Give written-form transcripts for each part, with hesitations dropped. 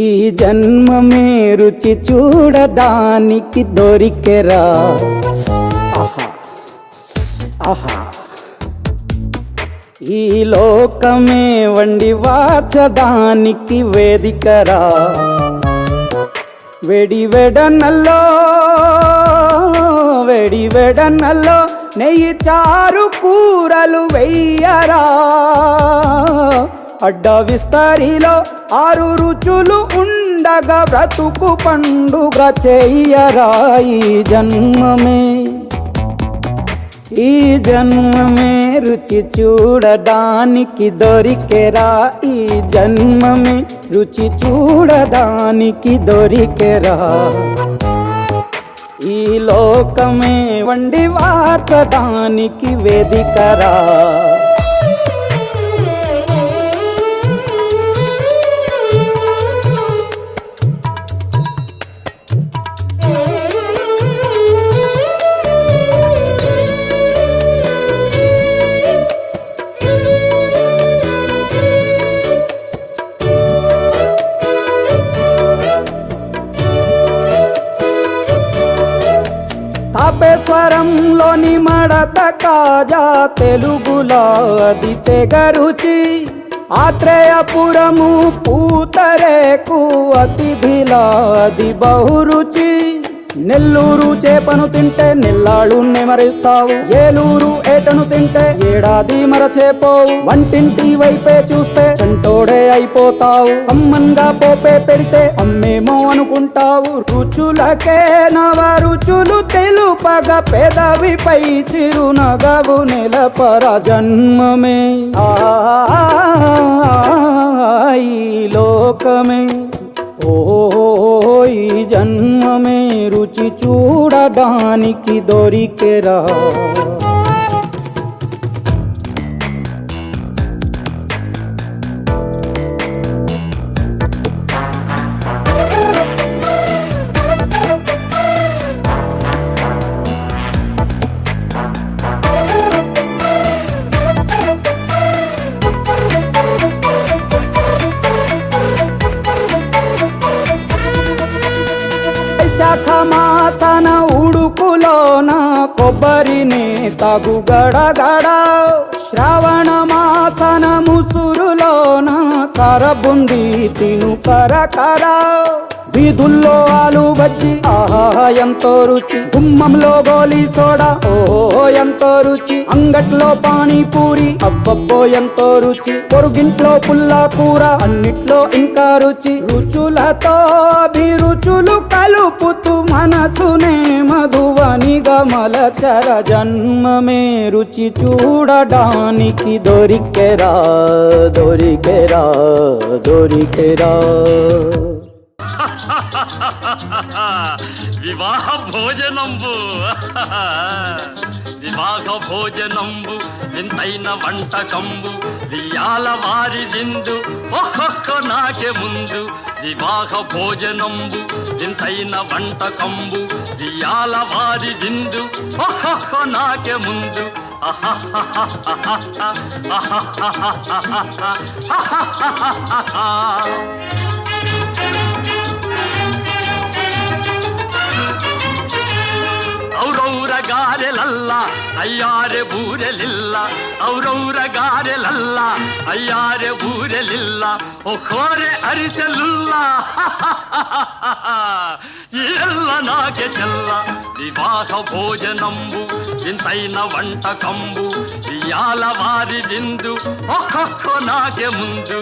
ఈ జన్మమే రుచి చూడడానికి దొరికెరా. ఆహా ఆహా, ఈ లోకమే వండి వార్చడానికి వేదికరా. వెడివెడనల్లో నెయ్యి చారు కూరలు వెయ్యరా. అడ్డ విస్తరిలో 6 రుచులు ఉండగా బ్రతుకు పండుగ చెయ్యరా. ఈ జన్మమే రుచి చూడడానికి దొరికెరా. ఈ జన్మమే రుచి చూడడానికి దొరికెరా. ఈ లోకమే వండి వార్చడానికి వేదికరా. తాపేశ్వరంలోని మడత కాజా తెలుగులో అది తెగ రుచి. ఆత్రేయపురము పూతరేకు అతిథిలా అది బహురుచి. నెల్లూరు చేపను తింటే నెల్లాళ్ళు నెమరిస్తావు. ఏలూరు ఏటను తింటే ఏడాది మరచేపోవు. వంటింటి వైపే చూస్తే చంటోడే అయిపోతావు. కమ్మన్గా పోపే పెడితే అమ్మేమో అనుకుంటావు. రుచులకే నవ రుచులు తెలుపగా పెదవిపై చిరునగవు నెలపర. జన్మమే ఈ లోకమే ఈ జన్మమే రుచి చూడడానికి దొరికెరా. మాసన ఉడుకులోన కొబ్బరిని తాగు గడగడ. శ్రావణ మాసన ముసురులోన కరబుంది తిను కరకర. వీధుల్లో ఆలు బజ్జి ఆహా ఎంతో రుచి. గుమ్మంలో గోలీ సోడా ఓహో ఎంతో రుచి. అంగట్లో పానీపూరి అబ్బబ్బో ఎంతో రుచి. పొరుగింట్లో పుల్ల కూర అన్నిట్లో ఇంకా రుచి. రుచులతో అభిరుచులు కలుపుతూ మనసునే మధువనిగా మలచర. జన్మమే రుచి చూడడానికి దొరికెరా. వివాహ భోజనంబు వింతైన వంటకంబు. వియాల వారి విందు ఒక్కొక్క నాకే ముందు. వివాహ భోజనంబు వింతైన వంటకంబు. వియాల వారి విందు ఒక్కొక్క నాకే ముందు. ఔరౌర గారెలల్ల అయ్యారె బూరెలిల్ల. ఔరౌర గారెలల్ల అయ్యారె బూరెలిల్ల. ఒక్కోరె అరిసెలుల్ల ಎಲ್ಲ ನಾಕೆ ಚೆಲ್ಲ. ವಿವಾಹ ಭೋಜನಂಬು ವಿಂತೈನ వంటకంబు. వియాల వారి విందు ఒక్కొక్క నాకే ముందు.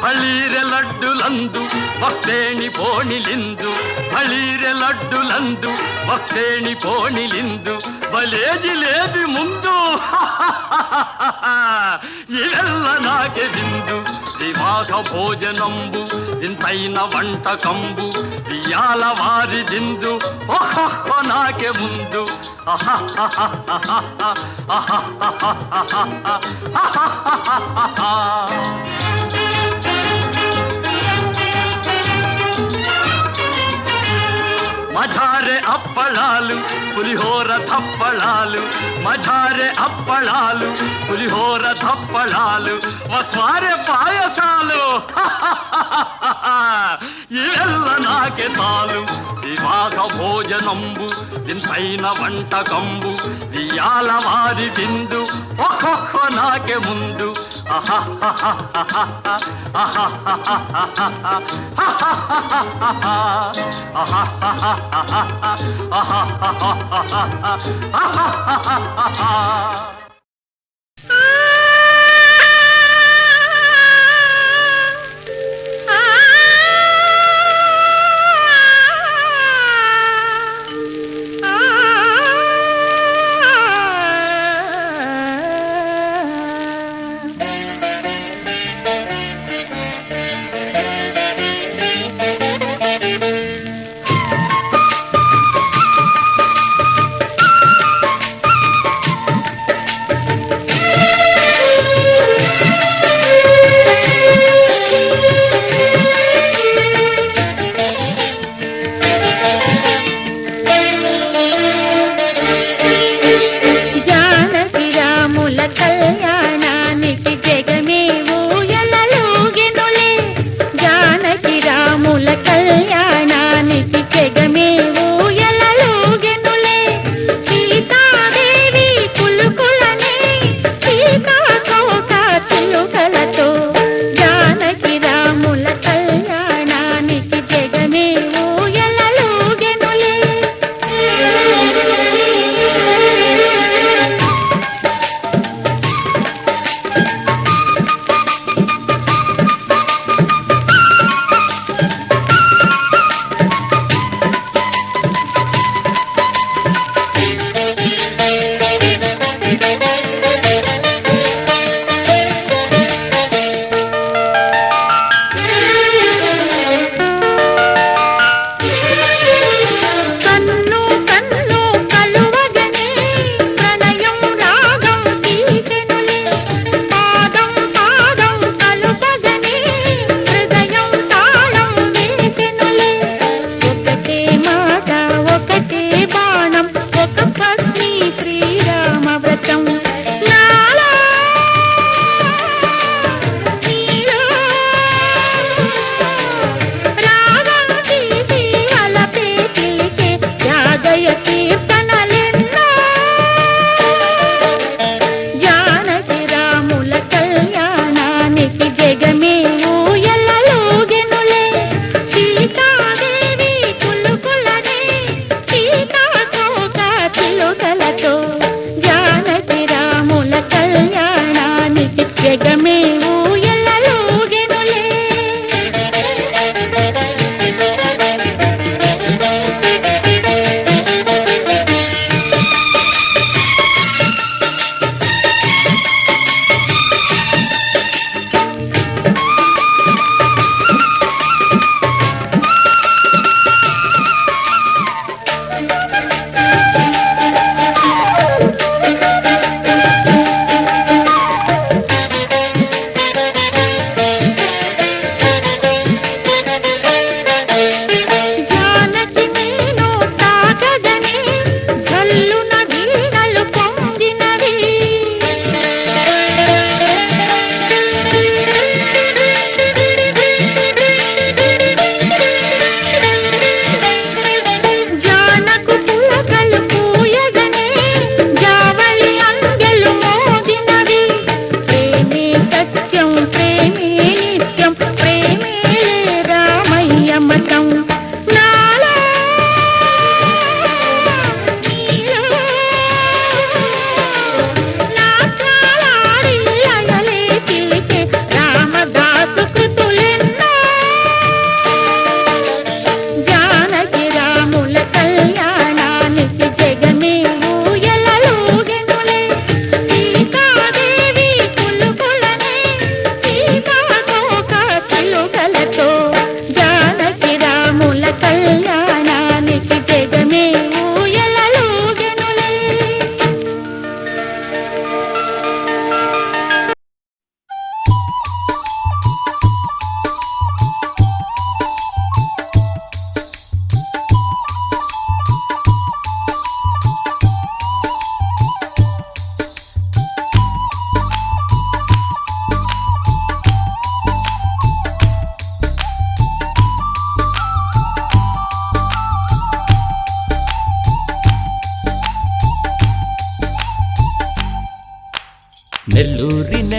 ಬಳೀರೆ ಲಡ್ಡುಲಂದು ಭಕ್ತೇಣಿ ಪೋಣಿಲಿಂದು. ಬಳೀರೆ ಲಡ್ಡುಲಂದು ಭಕ್ತೇಣಿ ಪೋಣಿಲಿಂದು. ಬಲೇ ಜಿಲೇಬಿ ಮುಂದು ಇವೆಲ್ಲ ನಾಕೆ ಬಿಂದು. వివాహ భోజనంబు వింతైన వంటకంబు. వియాల వారి విందు ఒక్కొక్క నాకే ముందు. మజారే అప్పళాలు పులిహోర థప్పళాలు మజారే అప్పళాలు పులిహోర థప్పళాలు వస్వారే పాయసాలు ఇవెల్ల నాకే చాలు వివాహ భోజనంబు ఇంతైన వంటకంబు ఇయాల వారి విందు ఒక్కొక్క నాకే ముందు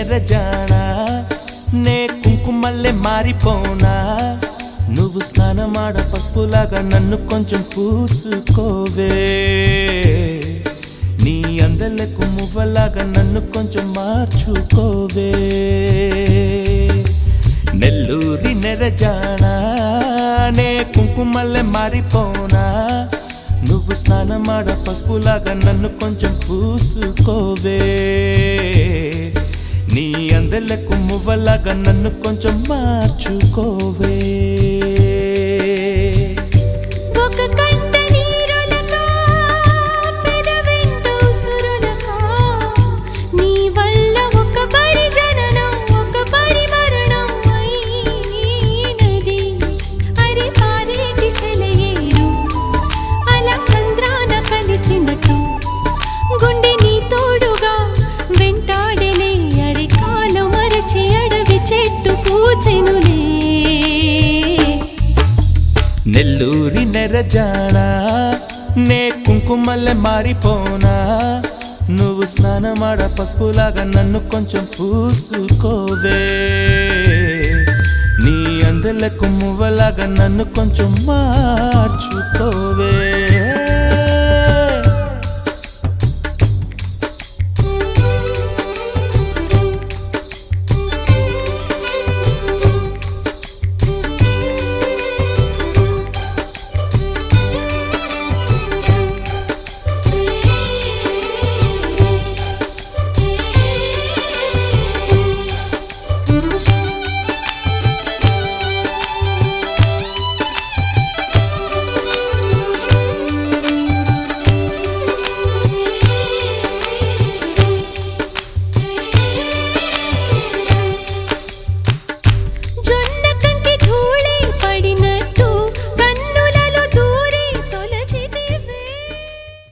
నెరజానా నే కుంకుమల్లె మారిపోనా నువ్వు స్నానమాడ పసుపులాగా నన్ను కొంచెం పూసుకోవే నీ అందలకు మువ్వలాగా నన్ను కొంచెం మార్చుకోవే నెల్లూరి నెరజానా నే కుంకుమల్లె మారిపోనా నువ్వు స్నానమాడ పసుపులాగా నన్ను కొంచెం పూసుకోవే నీ అందలకు మువ్వలాగా నన్ను కొంచెం మార్చుకోవే ఒక కంట నీరులకా పెదవెంట ఉసురులకా నీ వల్ల ఒక పరిజననం ఒక పరిమరణం అయినది అరే పారేటి సెలయేరు అలా సంద్రాన కలిసినట్టు గుండె నీ తోడుగా వెంటాడలే అరే కాలం మరచి అడవి చెట్టు పూచెనులే నెల్లూరి నెరజానా నే కుంకుమల్లె మారిపోనా నువ్వు స్నానమాడ పసుపులాగా నన్ను కొంచెం పూసుకోవే నీ అందలకు మువ్వలాగా నన్ను కొంచెం మార్చుకోవే